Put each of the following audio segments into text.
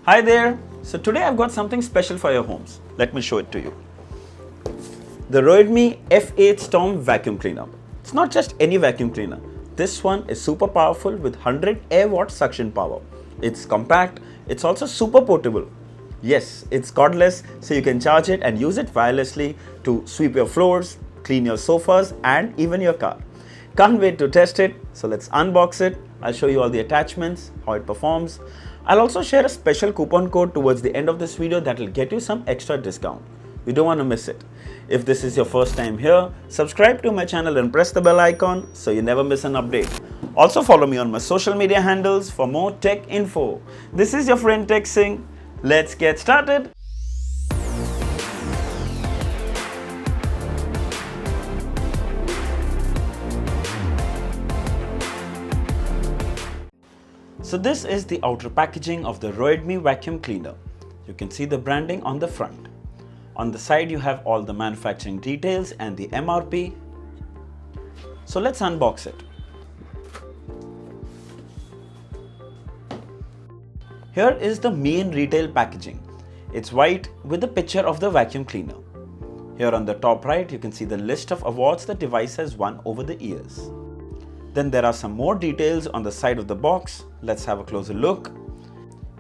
Hi there! So today I've got something special for your homes. Let me show it to you. The Roidmi F8 Storm vacuum cleaner. It's not just any vacuum cleaner. This one is super powerful with 100 air watt suction power. It's compact, it's also super portable. Yes, it's cordless, so you can charge it and use it wirelessly to sweep your floors, clean your sofas and even your car. Can't wait to test it, so let's unbox it. I'll show you all the attachments, how it performs. I'll also share a special coupon code towards the end of this video that will get you some extra discount. You don't want to miss it. If this is your first time here, subscribe to my channel and press the bell icon so you never miss an update. Also follow me on my social media handles for more tech info. This is your friend Tech Singh. Let's get started. So this is the outer packaging of the Roidmi vacuum cleaner. You can see the branding on the front. On the side you have all the manufacturing details and the MRP. So let's unbox it. Here is the main retail packaging. It's white with a picture of the vacuum cleaner. Here on the top right you can see the list of awards the device has won over the years. Then there are some more details on the side of the box. Let's have a closer look.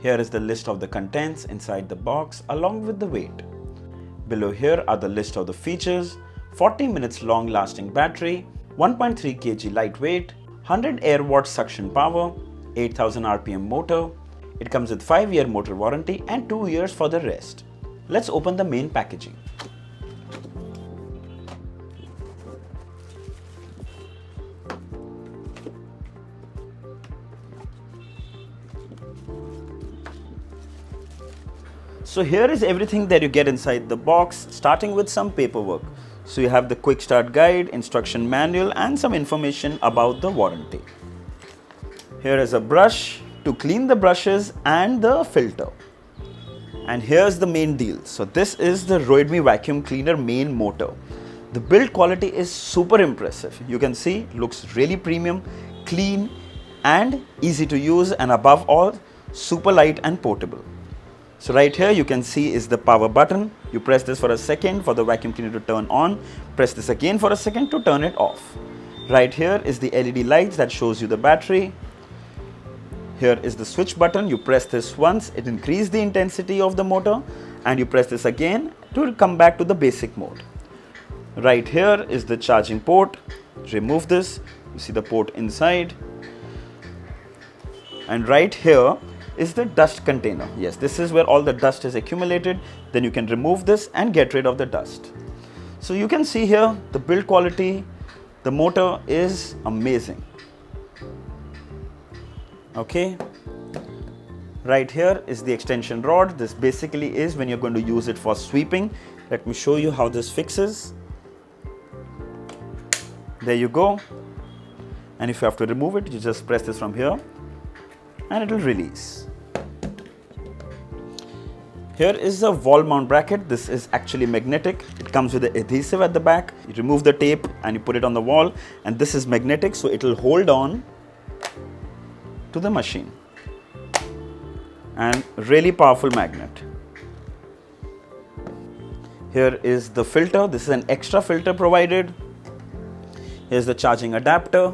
Here is the list of the contents inside the box along with the weight. Below here are the list of the features: 40 minutes long lasting battery, 1.3 kg lightweight, 100 air watt suction power, 8000 RPM motor. It comes with 5-year motor warranty and 2 years for the rest. Let's open the main packaging. So here is everything that you get inside the box, starting with some paperwork. So you have the quick start guide, instruction manual and some information about the warranty. Here is a brush to clean the brushes and the filter. And here's the main deal. So this is the Roidmi vacuum cleaner main motor. The build quality is super impressive. You can see looks really premium, clean and easy to use, and above all super light and portable. So right here you can see is the power button. You press this for a second for the vacuum cleaner to turn on. Press this again for a second to turn it off. Right here is the LED lights that shows you the battery. Here is the switch button. You press this once, it increases the intensity of the motor, and you press this again to come back to the basic mode. Right here is the charging port. Remove this. You see the port inside. And right here is the dust container. Yes, this is where all the dust is accumulated. Then you can remove this and get rid of the dust. So you can see here the build quality, the motor is amazing. Okay, right here is the extension rod. This basically is when you're going to use it for sweeping. Let me show you how this fixes. There you go. And if you have to remove it, you just press this from here and it will release. Here is a wall mount bracket. This is actually magnetic. It comes with the adhesive at the back. You remove the tape and you put it on the wall, and this is magnetic, so it will hold on to the machine. And really powerful magnet. Here is the filter. This is an extra filter provided. Here's the charging adapter.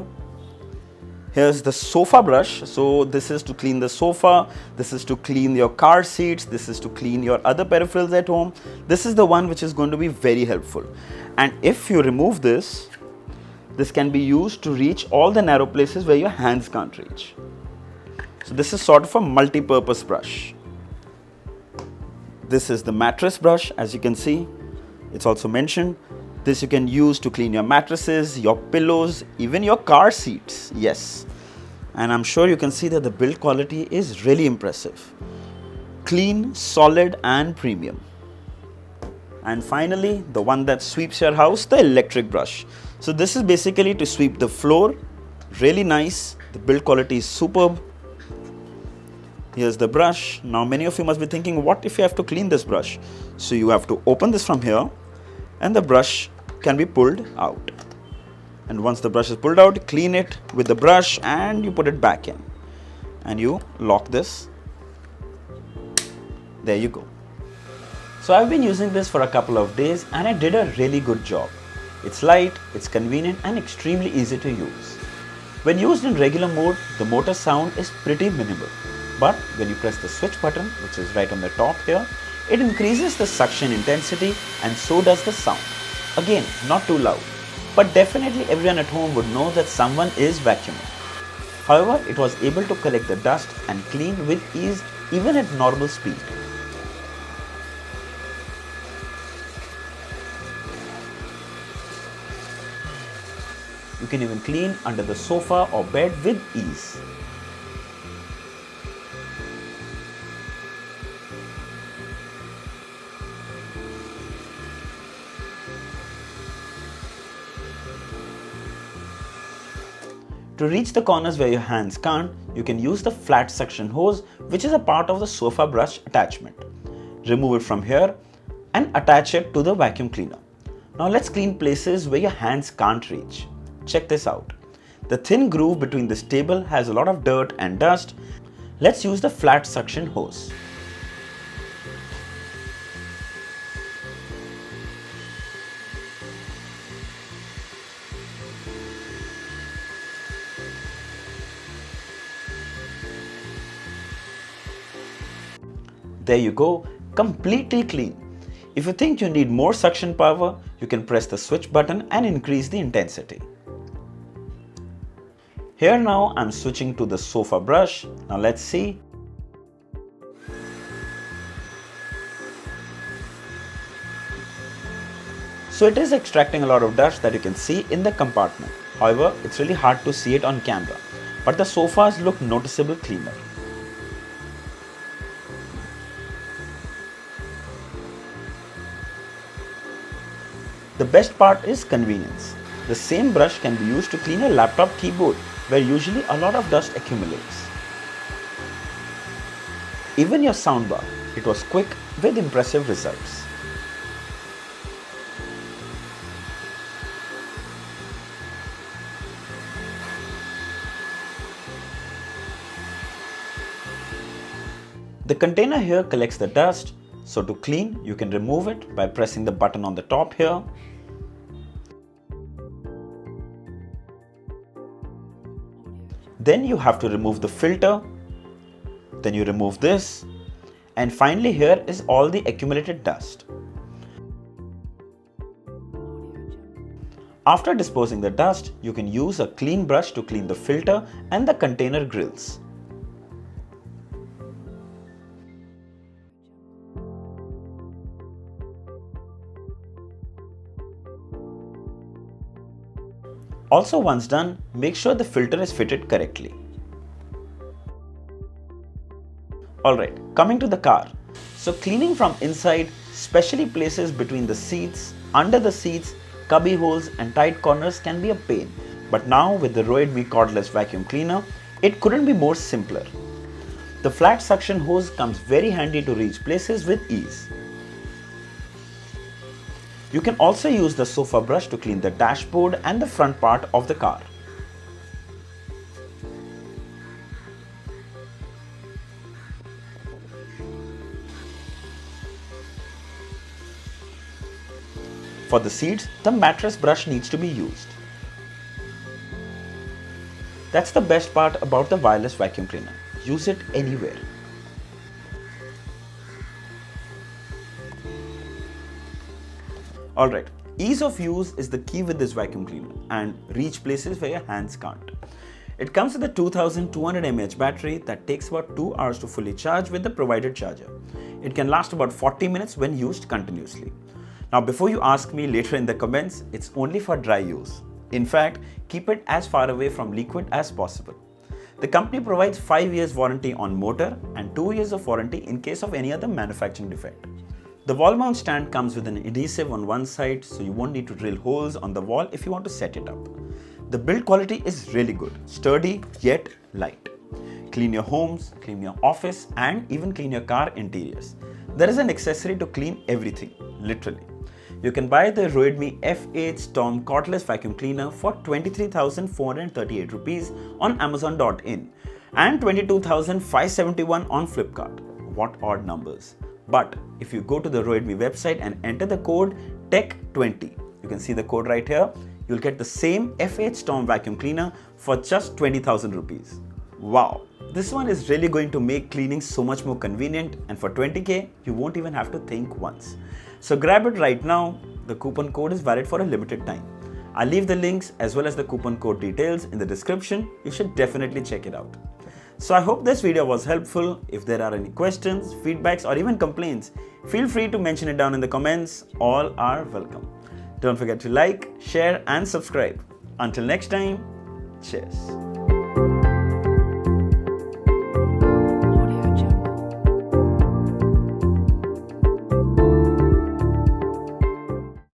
Here's the sofa brush. So this is to clean the sofa. This is to clean your car seats. This is to clean your other peripherals at home. This is the one which is going to be very helpful. And if you remove this, this can be used to reach all the narrow places where your hands can't reach. So this is sort of a multi-purpose brush. This is the mattress brush, as you can see. It's also mentioned. This you can use to clean your mattresses, your pillows, even your car seats. Yes. And I'm sure you can see that the build quality is really impressive. Clean, solid and premium. And finally, the one that sweeps your house, the electric brush. So this is basically to sweep the floor. Really nice. The build quality is superb. Here's the brush. Now many of you must be thinking, what if you have to clean this brush? So you have to open this from here and the brush can be pulled out. And once the brush is pulled out, clean it with the brush and you put it back in. And you lock this There you go. So I've been using this for a couple of days and it did a really good job. It's light, it's convenient and extremely easy to use. When used in regular mode, the motor sound is pretty minimal. But when you press the switch button, which is right on the top here, it increases the suction intensity and so does the sound. Again, not too loud, but definitely everyone at home would know that someone is vacuuming. However, it was able to collect the dust and clean with ease even at normal speed. You can even clean under the sofa or bed with ease. To reach the corners where your hands can't, you can use the flat suction hose, which is a part of the sofa brush attachment. Remove it from here and attach it to the vacuum cleaner. Now let's clean places where your hands can't reach. Check this out. The thin groove between this table has a lot of dirt and dust. Let's use the flat suction hose. There you go, completely clean. If you think you need more suction power, you can press the switch button and increase the intensity. Here now I'm switching to the sofa brush. Now let's see. So it is extracting a lot of dust that you can see in the compartment. However, it's really hard to see it on camera, but the sofas look noticeably cleaner. The best part is convenience. The same brush can be used to clean a laptop keyboard where usually a lot of dust accumulates. Even your soundbar, it was quick with impressive results. The container here collects the dust, so to clean, you can remove it by pressing the button on the top here. Then you have to remove the filter, then you remove this, and finally here is all the accumulated dust. After disposing the dust, you can use a clean brush to clean the filter and the container grills. Also, once done, make sure the filter is fitted correctly. Alright, coming to the car. So cleaning from inside, especially places between the seats, under the seats, cubby holes and tight corners can be a pain. But now with the Roidmi Cordless vacuum cleaner, it couldn't be more simpler. The flat suction hose comes very handy to reach places with ease. You can also use the sofa brush to clean the dashboard and the front part of the car. For the seats, the mattress brush needs to be used. That's the best part about the wireless vacuum cleaner. Use it anywhere. Alright, ease of use is the key with this vacuum cleaner and reach places where your hands can't. It comes with a 2200 mAh battery that takes about 2 hours to fully charge with the provided charger. It can last about 40 minutes when used continuously. Now before you ask me later in the comments, it's only for dry use. In fact, keep it as far away from liquid as possible. The company provides 5 years warranty on motor and 2 years of warranty in case of any other manufacturing defect. The wall mount stand comes with an adhesive on one side, so you won't need to drill holes on the wall if you want to set it up. The build quality is really good, sturdy yet light. Clean your homes, clean your office and even clean your car interiors. There is an accessory to clean everything, literally. You can buy the Roidmi F8 Storm Cordless vacuum cleaner for 23,438 rupees on Amazon.in and 22,571 on Flipkart. What odd numbers. But if you go to the Roidmi website and enter the code TECH20, you can see the code right here, you'll get the same F8 Storm vacuum cleaner for just 20,000 rupees. Wow, this one is really going to make cleaning so much more convenient, and for 20k, you won't even have to think once. So grab it right now. The coupon code is valid for a limited time. I'll leave the links as well as the coupon code details in the description. You should definitely check it out. So I hope this video was helpful. If there are any questions, feedbacks, or even complaints, feel free to mention it down in the comments. All are welcome. Don't forget to like, share, and subscribe. Until next time, cheers.